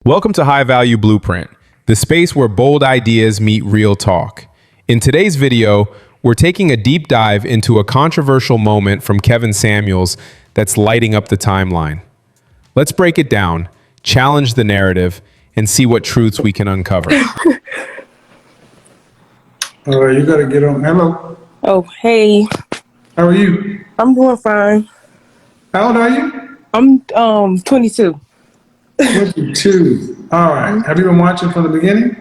Welcome to High Value Blueprint, the space where bold ideas meet real talk. In today's video, we're taking a deep dive into a controversial moment from Kevin Samuels that's lighting up the timeline. Let's break it down, challenge the narrative, and see what truths we can uncover. All right, you gotta get on. Hello, Oh, hey, how are you? I'm doing fine. How old are you? I'm 22. 22. All right. Have you been watching from the beginning?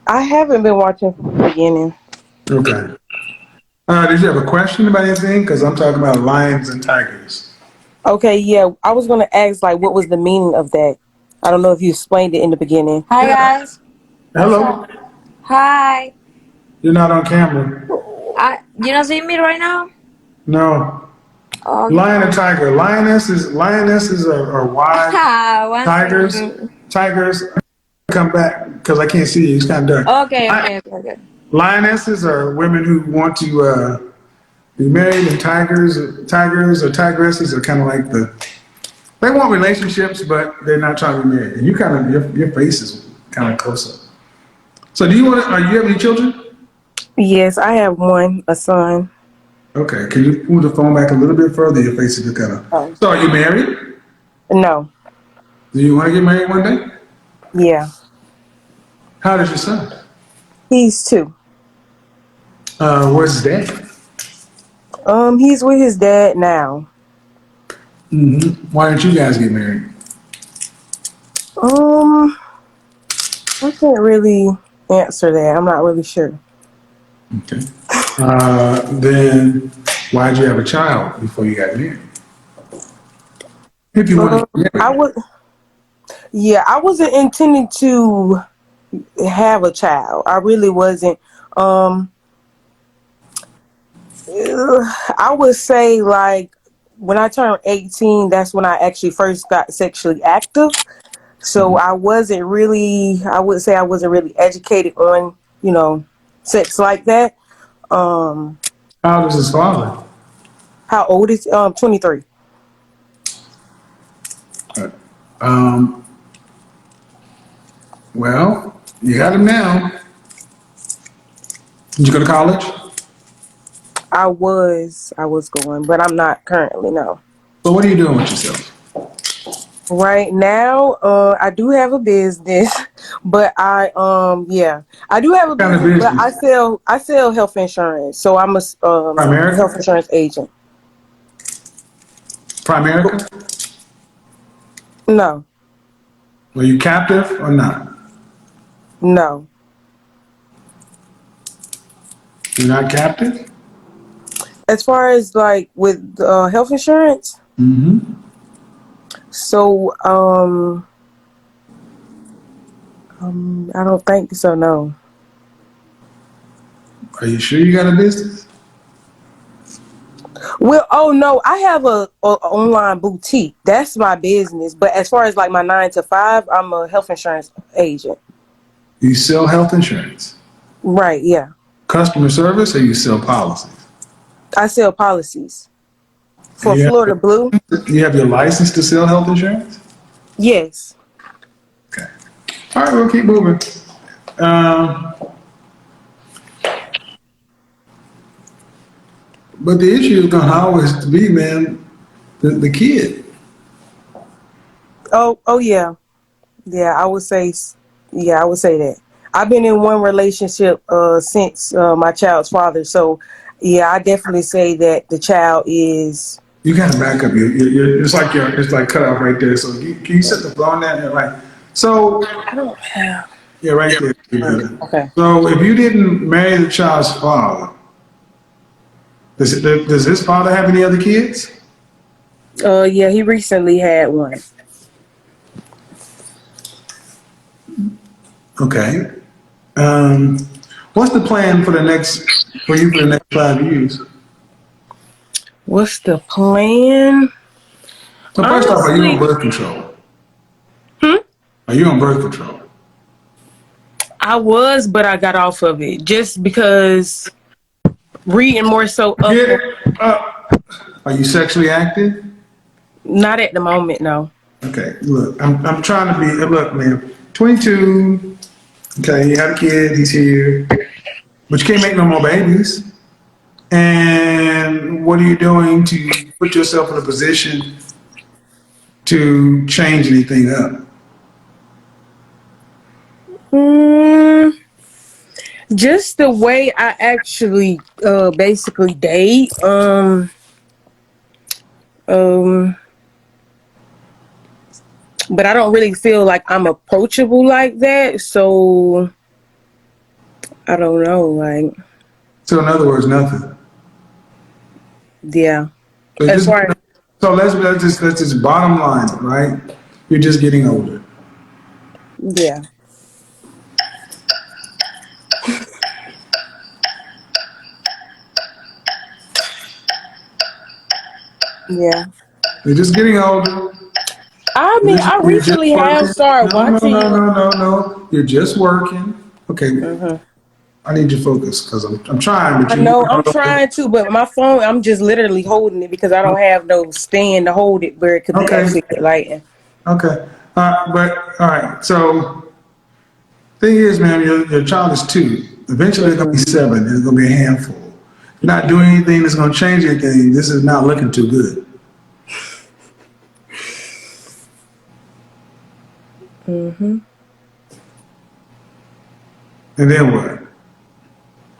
I haven't been watching from the beginning. Okay. Did you have a question about anything? Because I'm talking about lions and tigers. Okay, yeah, I was gonna ask like what was the meaning of that. I don't know if you explained it in the beginning. Hi guys. What's Hello. up? Hi. You're not on camera. You not see me right now? No. Oh, Lion and tiger. Lionesses are wide. one Tigers. second. Tigers. Come back because I can't see you. It's kind of dark. Okay. Lionesses are women who want to be married, and tigers or tigresses are kind of like they want relationships, but they're not trying to be married. And you kind of your face is kind of close up. So do you have any children? Yes, I have one, a son. Okay, can you move the phone back a little bit further? Your face is kind of. Oh. So are you married? No. Do you want to get married one day? Yeah. How old is your son? He's 2. Where's his dad? He's with his dad now. Why didn't you guys get married? I can't really answer that. I'm not really sure. Okay. Then why'd you have a child before you got married? If you wanted to get married. I wasn't intending to have a child. I really wasn't. I would say like when I turned 18, that's when I actually first got sexually active. So I would say I wasn't really educated on, sex like that. How old is his father? How old is 23? Well, you got him now. Did you go to college? I was going, but I'm not currently, no. So what are you doing with yourself? Right now, I do have a business, but I do have a What kind of business, but business? I sell health insurance. So I'm a Primerica? health insurance agent. Primerica? No, Are you captive or not? no. You're not captive? As far as like with health insurance, so I don't think so. No. Are you sure you got a business? Well, oh no, I have a online boutique. That's my business. But as far as like my 9 to 5, I'm a health insurance agent. You sell health insurance? Right? Yeah. Customer service or you sell policies? I sell policies for You have- Florida Blue. You have your license to sell health insurance? Yes. Okay. All right, we'll keep moving. But the issue is going to always be, man, the kid. Oh yeah. Yeah, I would say that. I've been in one relationship since my child's father. So yeah, I definitely say that the child is. You got to back up. It's like cut off right there. So can you set the floor on that? Right. So I don't have. yeah, right there. Okay. So if you didn't marry the child's father, does his father have any other kids? Yeah, he recently had one. Okay. What's the plan for you for the next 5 years? What's the plan? So first off, are you on Honestly- birth control? Are you on birth control? I was, but I got off of it just because reading more so up. Get up. Are you sexually active? Not at the moment, no. Okay, look, I'm trying to be, look, man, 22. Okay, you had a kid, he's here. But you can't make no more babies. And what are you doing to put yourself in a position to change anything up? Mm, just the way I actually basically date. Um, but I don't really feel like I'm approachable like that. So I don't know. Like, So in other words, nothing. yeah. So, As far as let's just bottom line, it, right? You're just getting older. yeah. Yeah. You're just getting older. I mean, I You're just recently have working. started No, no, watching. no, no, no, no. You're just working. Okay, Mhm. I need your focus because I'm trying, but I you. know I'm trying to, but my phone, I'm just literally holding it because I don't have no stand to hold it where it could be Okay, actually lighting. okay. But all right. So thing is, man, your child is 2. Eventually, they're gonna be 7. It's gonna be a handful. You're not doing anything that's gonna change anything. This is not looking too good. Mm-hmm. And then what?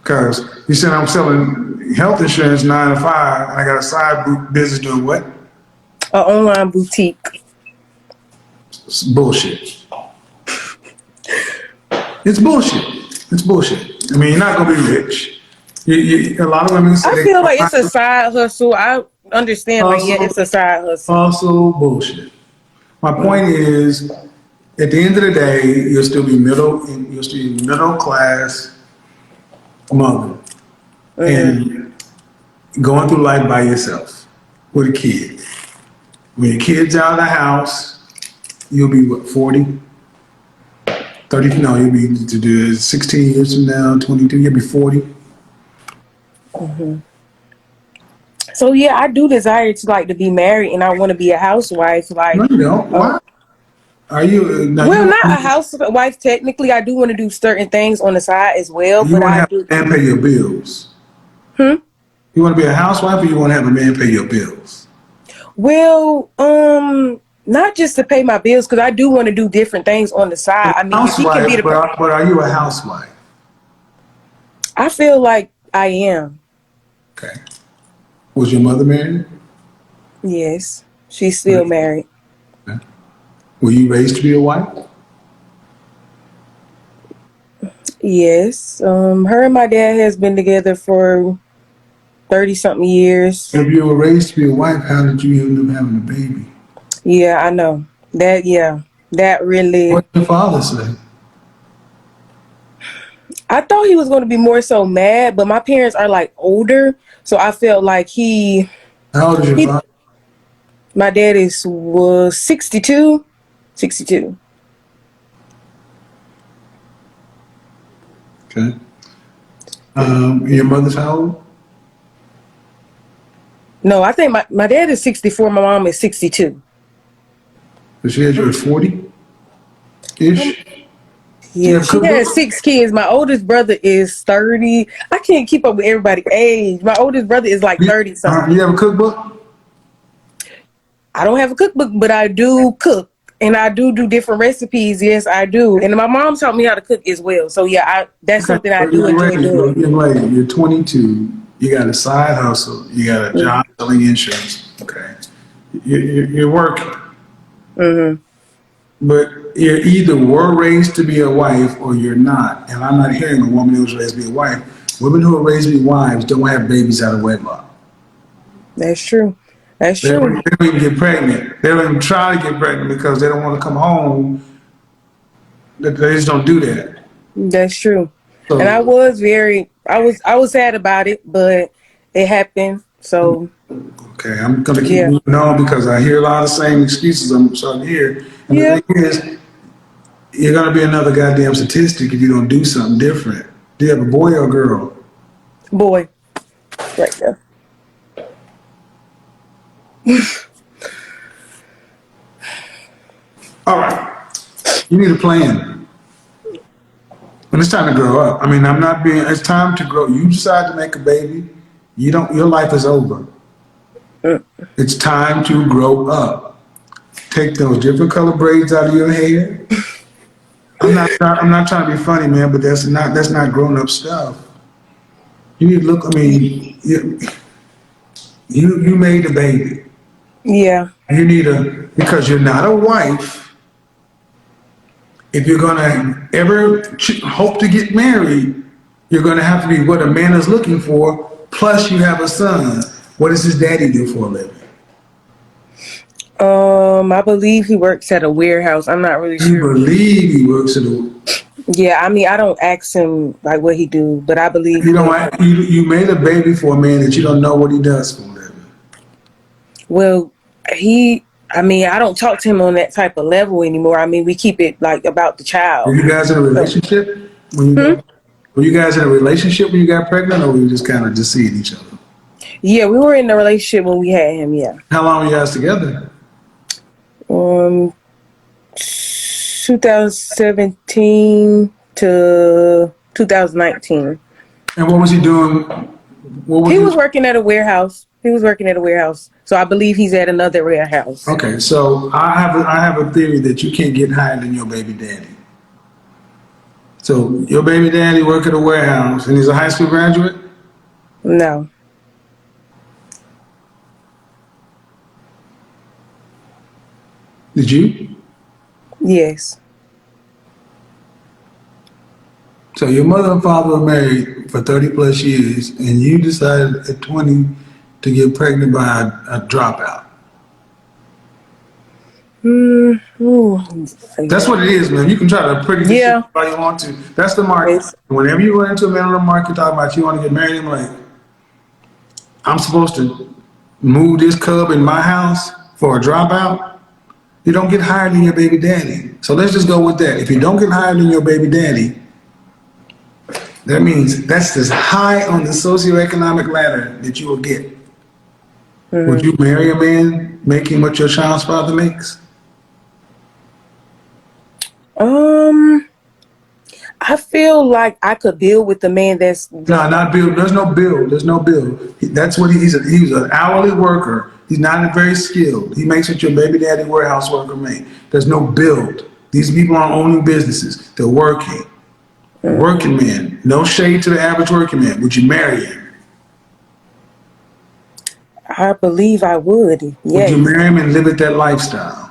Because you said I'm selling health insurance 9 to 5, and I got a side business doing what? An online boutique. It's bullshit. It's bullshit. It's bullshit. I mean, you're not gonna be rich. A lot of women say I they feel like it's a side hustle. I understand, like, yeah, it's a side hustle. also bullshit. My point is, at the end of the day, you'll still be middle class mother and going through life by yourself with a kid. When your kid's out of the house, you'll be what, 40? 30, no, you'll be to do 16 years from now, 22, you'll be 40. So yeah, I do desire to like to be married, and I want to be a housewife. No, Like, you don't. Why? Are you, now well, you, not a housewife technically. I do want to do certain things on the side as well, you but want to I have do. a man pay your bills? Hmm? You want to be a housewife or you want to have a man pay your bills? Well, not just to pay my bills, because I do want to do different things on the side. I mean, if he can be Housewife, the, but are you a housewife? I feel like I am. Okay. Was your mother married? Yes, she's still married. Okay. Were you raised to be a wife? Yes, her and my dad has been together for 30 something years. If you were raised to be a wife, how did you end up having a baby? Yeah, I know that. Yeah, that really. What did your father say? I thought he was going to be more so mad, but my parents are like older, so I felt like How old is your he. father? My dad was 62, 62. Okay. And your mother's how old? No, I think my dad is 64. My mom is 62. So she had you at 40-ish? You Yeah, have she cookbooks? has 6 kids. My oldest brother is 30. I can't keep up with everybody's age. My oldest brother is like 30 something. You have a cookbook? I don't have a cookbook, but I do cook. And I do different recipes. Yes, I do. And my mom taught me how to cook as well. So yeah, that's something I do enjoy doing. Young lady, you're 22. You got a side hustle. You got a job selling insurance. Okay. You're working. Mm-hmm. But you either were raised to be a wife or you're not. And I'm not hearing a woman who was raised to be a wife. Women who are raised to be wives don't have babies out of wedlock. That's true. That's They true. don't even get pregnant. They don't even try to get pregnant because they don't want to come home. They just don't do that. That's true. So, And I was sad about it, but it happened. So okay, I'm gonna keep yeah. moving on because I hear a lot of the same excuses I'm starting to hear. And Yeah. the thing is, you're gonna be another goddamn statistic if you don't do something different. Do you have a boy or a girl? Boy. Right there. All right. You need a plan. And it's time to grow up. I mean, I'm not being, it's time to grow. You decide to make a baby, your life is over. It's time to grow up. Take those different color braids out of your hair. I'm not trying to be funny, man, but that's not grown up stuff. You need to look, I mean, you made a baby. Yeah. You need because you're not a wife. If you're gonna ever hope to get married, you're gonna have to be what a man is looking for. Plus, you have a son. What does his daddy do for a living? I believe he works at a warehouse. I'm not really You sure. believe he works at a. Yeah, I mean, I don't ask him like what he do, but I believe. You know, you made a baby for a man that you don't know what he does for a living. Well, I mean, I don't talk to him on that type of level anymore. I mean, we keep it like about the child. Were you guys in a relationship were you guys in a relationship when you got pregnant, or were you just kind of deceived each other? Yeah, we were in a relationship when we had him. Yeah. How long were you guys together? 2017 to 2019. And what was he doing? He was working at a warehouse. So I believe he's at another warehouse. Okay, so I have a theory that you can't get higher than your baby daddy. So your baby daddy work at a warehouse, and he's a high school graduate? No. Did you? Yes. So your mother and father were married for 30 plus years, and you decided at 20 to get pregnant by a dropout. That's what it is, man. You can try to pretty this shit all you want to. That's the market. Yes. Whenever you run into a man on the market talking about you want to get married, I'm like, I'm supposed to move this cub in my house for a dropout? You don't get higher than your baby daddy. So let's just go with that. If you don't get higher than your baby daddy, that means that's as high on the socioeconomic ladder that you will get. Would you marry a man making what your child's father makes? I feel like I could build with the man that's. No, not build. There's no build. There's no build. That's what he's an hourly worker. He's not very skilled. He makes what your baby daddy warehouse worker make. There's no build. These people are owning businesses. They're working. Working man. No shade to the average working man. Would you marry him? I believe I would. Would Yes. you marry him and live at that lifestyle?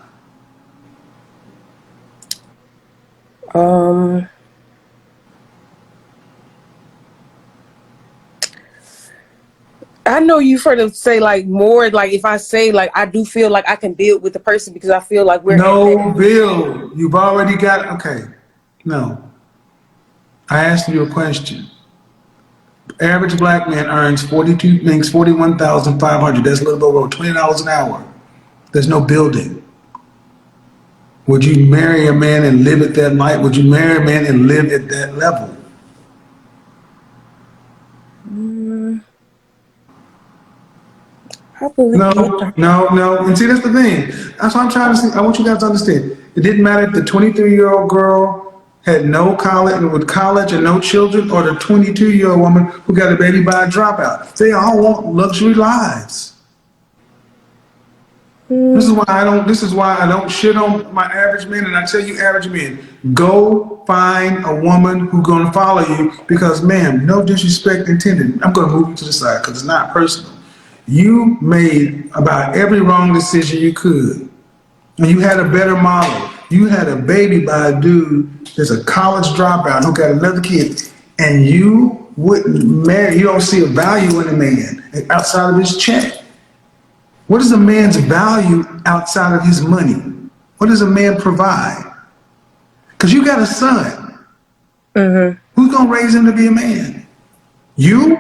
I know you've heard of say like more like if I say like I do feel like I can build with the person because I feel like we're No build. You've already got, okay. No. I asked you a question. Average black man makes 41,500. That's a little over $20 an hour. There's no building. Would you marry a man and live at that life? Would you marry a man and live at that level? I believe No. And see, that's the thing. That's what I'm trying to say. I want you guys to understand. It didn't matter if the 23-year-old girl had no college and no children, or the 22-year-old woman who got a baby by a dropout. They all want luxury lives. This is why I don't shit on my average men, and I tell you average men, go find a woman who's gonna follow you because, ma'am, no disrespect intended. I'm gonna move you to the side because it's not personal. You made about every wrong decision you could. And you had a better model. You had a baby by a dude that's a college dropout who got another kid, and you wouldn't marry. You don't see a value in a man outside of his check. What is a man's value outside of his money? What does a man provide? Because you got a son. Who's going to raise him to be a man? You?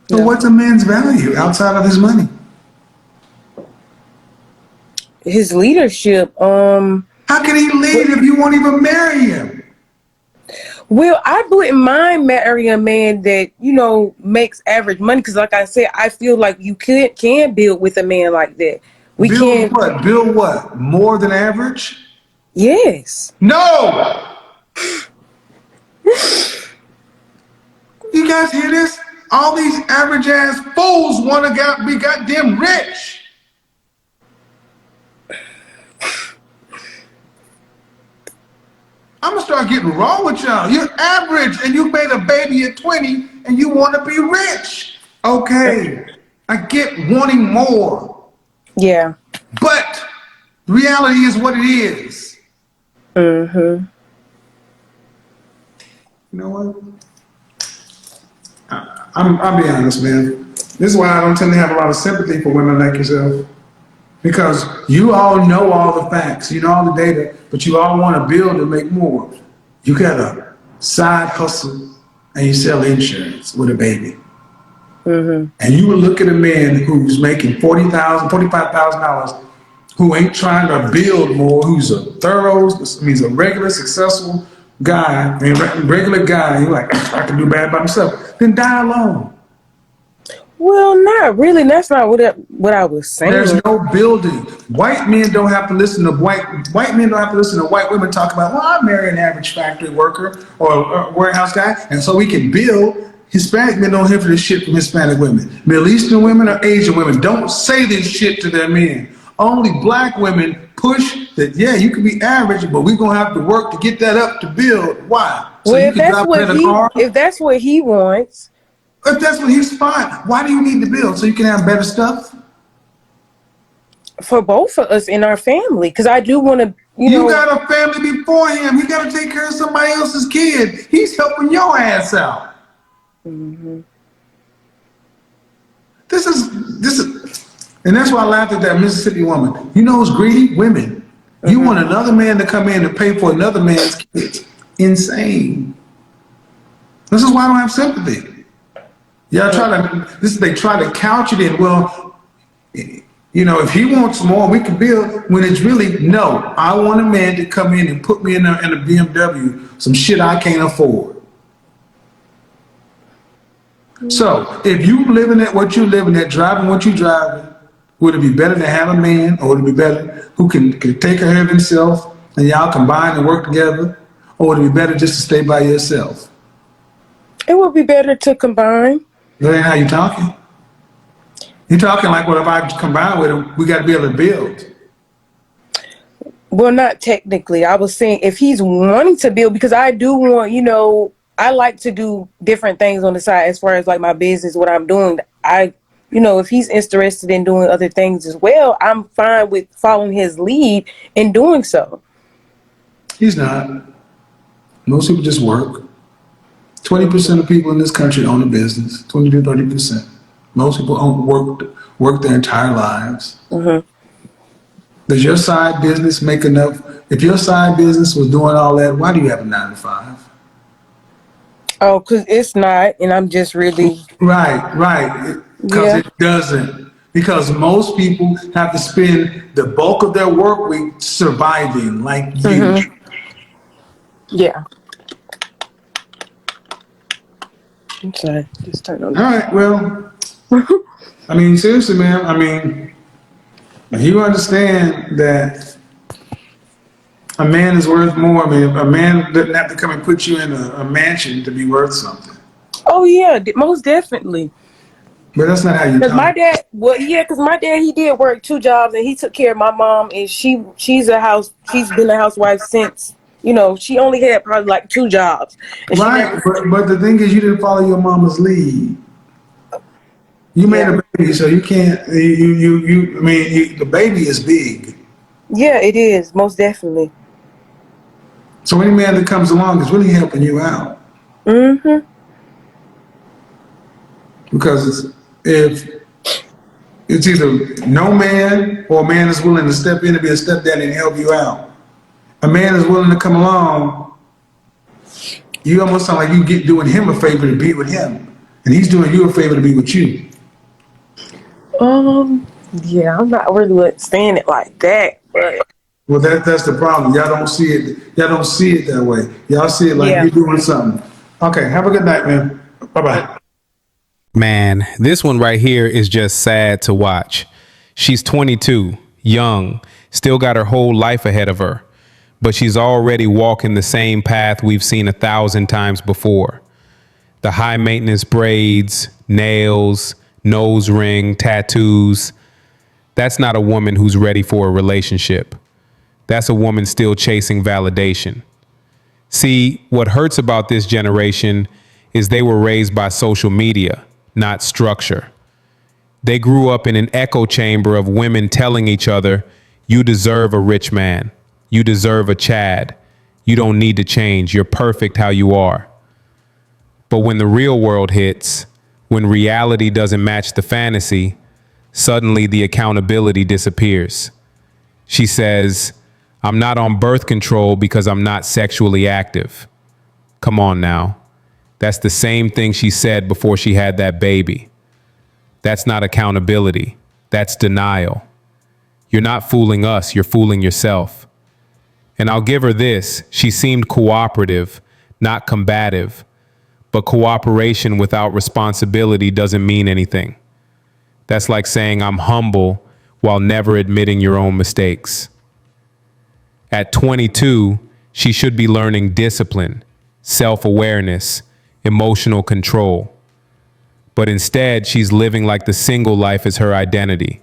So what's a man's value outside of his money? his leadership. How can he lead if you won't even marry him? Well, I wouldn't mind marrying a man that, you know, makes average money. Because like I said, I feel like you can build with a man like that. We Build can't. what? Build what? More than average? Yes. No! You guys hear this? All these average ass fools want to be goddamn rich. I'm gonna start getting wrong with y'all. You're average and you made a baby at 20 and you want to be rich. Okay, I get wanting more, Yeah. but reality is what it is. Mm-hmm. You know what? I'll be honest, man. This is why I don't tend to have a lot of sympathy for women like yourself. Because you all know all the facts, you know all the data, but you all want to build and make more. You got a side hustle and you sell insurance with a baby. Mm-hmm. And you will look at a man who's making $40,000, $45,000, who ain't trying to build more, who's a a regular, successful guy, regular guy. You're like, I can do bad by myself. Then die alone. Well, not really. That's not what I was saying. There's no building. White men don't have to listen to white men don't have to listen to white women talk about, well, I marry an average factory worker or a warehouse guy, and so we can build. Hispanic men don't hear for this shit from Hispanic women. Middle Eastern women or Asian women don't say this shit to their men. Only black women push that, yeah, you can be average, but we're gonna have to work to get that up to build. Why? So Well, you if can drive a car? if that's what he wants, If that's what he's fine, why do you need to build? So you can have better stuff? for both of us in our family, because I do want to, You got a family before him. You got to take care of somebody else's kid. He's helping your ass out. Mm-hmm. This is, and that's why I laughed at that Mississippi woman. You know who's greedy? Women. You want another man to come in and pay for another man's kids. Insane. This is why I don't have sympathy. Y'all they try to couch it in, well, you know, if he wants more, we can build, when it's really, no, I want a man to come in and put me in a BMW, some shit I can't afford. So if you living at what you living at, driving what you driving, would it be better to have a man, or would it be better who can take care of himself and y'all combine and work together, or would it be better just to stay by yourself? it would be better to combine. That ain't how you talking. You're talking like, well, if I combine with him, we got to be able to build. Well, not technically. I was saying if he's wanting to build, because I do want, I like to do different things on the side as far as like my business, what I'm doing. If he's interested in doing other things as well, I'm fine with following his lead and doing so. He's not. Most people just work. 20% of people in this country own a business, 20 to 30%. Most people work their entire lives. Mm-hmm. Does your side business make enough? If your side business was doing all that, why do you have a 9 to 5? Oh, because it's not, and I'm just really... Right. Because It doesn't. Because most people have to spend the bulk of their work week surviving, like you. Mm-hmm. Yeah. I'm sorry. Just turn on. All right, well, I mean, seriously, man, you understand that a man is worth more. A man doesn't have to come and put you in a mansion to be worth something. Oh, yeah, most definitely. But that's not how you Because talk. my dad, he did work 2 jobs, and he took care of my mom, and she's been a housewife since, she only had probably like 2 jobs. And Right, but the thing is, you didn't follow your mama's lead. You made a baby, so you can't. The baby is big. Yeah, it is most definitely. So any man that comes along is really helping you out. Mm-hmm. Because if it's either no man or a man is willing to step in and be a stepdaddy and help you out. A man is willing to come along, you almost sound like you doing him a favor to be with him, and he's doing you a favor to be with you. Yeah, I'm not really saying it like that, but Well, that's the problem. Y'all don't see it. Y'all don't see it that way. Y'all see it like you're doing something. Okay, have a good night, man. Bye-bye. Man, this one right here is just sad to watch. She's 22. young, still got her whole life ahead of her, but she's already walking the same path we've seen 1,000 times before. The high maintenance braids, nails, nose ring, tattoos. That's not a woman who's ready for a relationship. That's a woman still chasing validation. See, what hurts about this generation is they were raised by social media, not structure. They grew up in an echo chamber of women telling each other, you deserve a rich man. You deserve a Chad. You don't need to change. You're perfect how you are. But when the real world hits, when reality doesn't match the fantasy, suddenly the accountability disappears. She says, I'm not on birth control because I'm not sexually active. Come on now. That's the same thing she said before she had that baby. That's not accountability. That's denial. You're not fooling us, you're fooling yourself. And I'll give her this. She seemed cooperative, not combative. But cooperation without responsibility doesn't mean anything. That's like saying I'm humble while never admitting your own mistakes. At 22, she should be learning discipline, self-awareness, emotional control. But instead, she's living like the single life is her identity.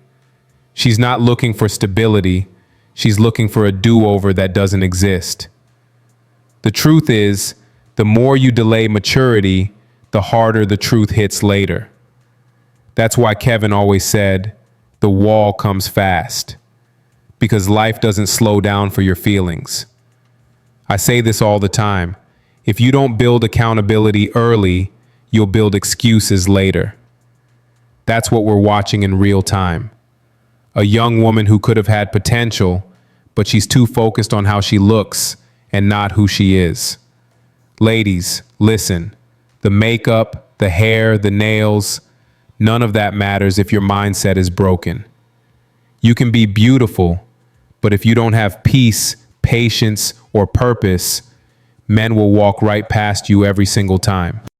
She's not looking for stability. She's looking for a do-over that doesn't exist. The truth is, the more you delay maturity, the harder the truth hits later. That's why Kevin always said, the wall comes fast. Because life doesn't slow down for your feelings. I say this all the time. If you don't build accountability early, you'll build excuses later. That's what we're watching in real time. A young woman who could have had potential, but she's too focused on how she looks and not who she is. Ladies, listen. The makeup, the hair, the nails, none of that matters if your mindset is broken. You can be beautiful, but if you don't have peace, patience, or purpose, men will walk right past you every single time.